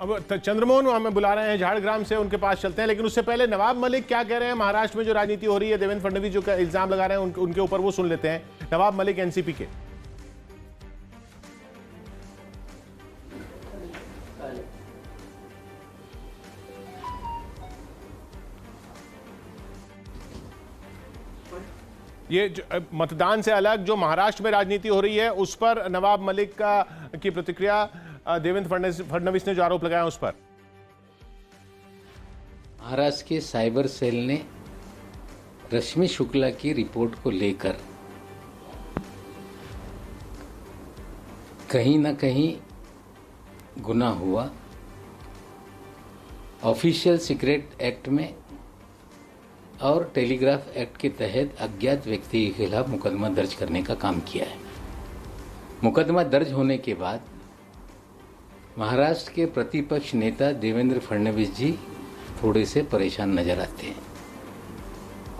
अब चंद्रमोहन हमें बुला रहे हैं झाड़ग्राम से, उनके पास चलते हैं, लेकिन उससे पहले नवाब मलिक क्या कह रहे हैं महाराष्ट्र में जो राजनीति हो रही है, देवेंद्र फडणवीस जो इल्जाम लगा रहे हैं उनके ऊपर, वो सुन लेते हैं। नवाब मलिक एनसीपी के। ये मतदान से अलग जो महाराष्ट्र में राजनीति हो रही है उस पर नवाब मलिक की प्रतिक्रिया, देवेंद्र फडणवीस ने जो आरोप लगाया उस पर। महाराष्ट्र के साइबर सेल ने रश्मि शुक्ला की रिपोर्ट को लेकर कहीं ना कहीं गुनाह हुआ। ऑफिशियल सीक्रेट एक्ट में और टेलीग्राफ एक्ट के तहत अज्ञात व्यक्ति के खिलाफ मुकदमा दर्ज करने का काम किया है। मुकदमा दर्ज होने के बाद महाराष्ट्र के प्रतिपक्ष नेता देवेंद्र फडणवीस जी थोड़े से परेशान नजर आते हैं।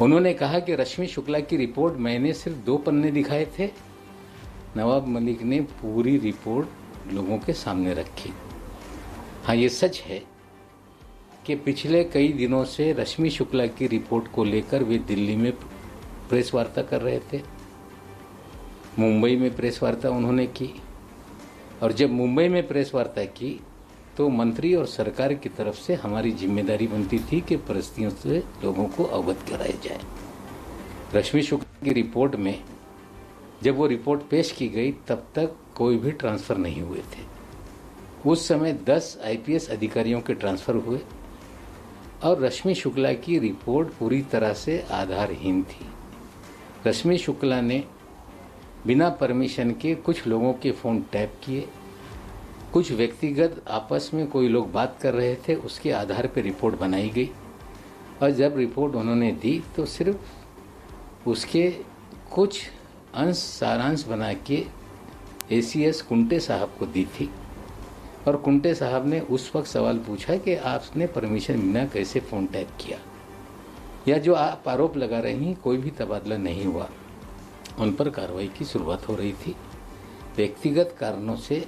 उन्होंने कहा कि रश्मि शुक्ला की रिपोर्ट मैंने सिर्फ 2 पन्ने दिखाए थे, नवाब मलिक ने पूरी रिपोर्ट लोगों के सामने रखी। हाँ, ये सच है कि पिछले कई दिनों से रश्मि शुक्ला की रिपोर्ट को लेकर वे दिल्ली में प्रेस वार्ता कर रहे थे। मुंबई में प्रेस वार्ता उन्होंने की, और जब मुंबई में प्रेस वार्ता की तो मंत्री और सरकार की तरफ से हमारी जिम्मेदारी बनती थी कि परिस्थितियों से लोगों को अवगत कराया जाए। रश्मि शुक्ला की रिपोर्ट में जब वो रिपोर्ट पेश की गई तब तक कोई भी ट्रांसफ़र नहीं हुए थे। उस समय 10 आईपीएस अधिकारियों के ट्रांसफ़र हुए और रश्मि शुक्ला की रिपोर्ट पूरी तरह से आधारहीन थी। रश्मि शुक्ला ने बिना परमिशन के कुछ लोगों के फ़ोन टैप किए, कुछ व्यक्तिगत आपस में कोई लोग बात कर रहे थे, उसके आधार पर रिपोर्ट बनाई गई। और जब रिपोर्ट उन्होंने दी तो सिर्फ उसके कुछ अंश सारांश बना के एसीएस कुंटे साहब को दी थी, और कुंटे साहब ने उस वक्त सवाल पूछा कि आपने परमिशन बिना कैसे फ़ोन टैप किया, या जो आप आरोप लगा रही हैं कोई भी तबादला नहीं हुआ। उन पर कार्रवाई की शुरुआत हो रही थी। व्यक्तिगत कारणों से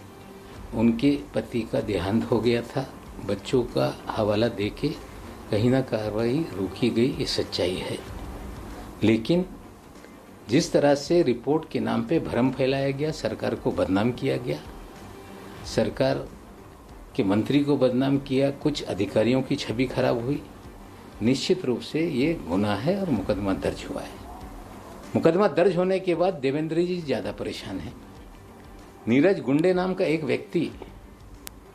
उनके पति का देहांत हो गया था, बच्चों का हवाला देके कहीं ना कार्रवाई रोकी गई, ये सच्चाई है। लेकिन जिस तरह से रिपोर्ट के नाम पे भ्रम फैलाया गया, सरकार को बदनाम किया गया, सरकार के मंत्री को बदनाम किया, कुछ अधिकारियों की छवि खराब हुई, निश्चित रूप से ये गुनाह है और मुकदमा दर्ज हुआ है। मुकदमा दर्ज होने के बाद देवेंद्र जी ज़्यादा परेशान हैं। नीरज गुंडे नाम का एक व्यक्ति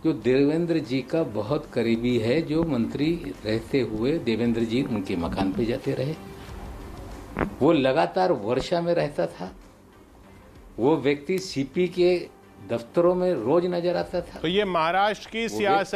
जो देवेंद्र जी का बहुत करीबी है, जो मंत्री रहते हुए देवेंद्र जी उनके मकान पे जाते रहे, वो लगातार वर्षा में रहता था। वो व्यक्ति सीपी के दफ्तरों में रोज नजर आता था। तो ये महाराष्ट्र की सियासत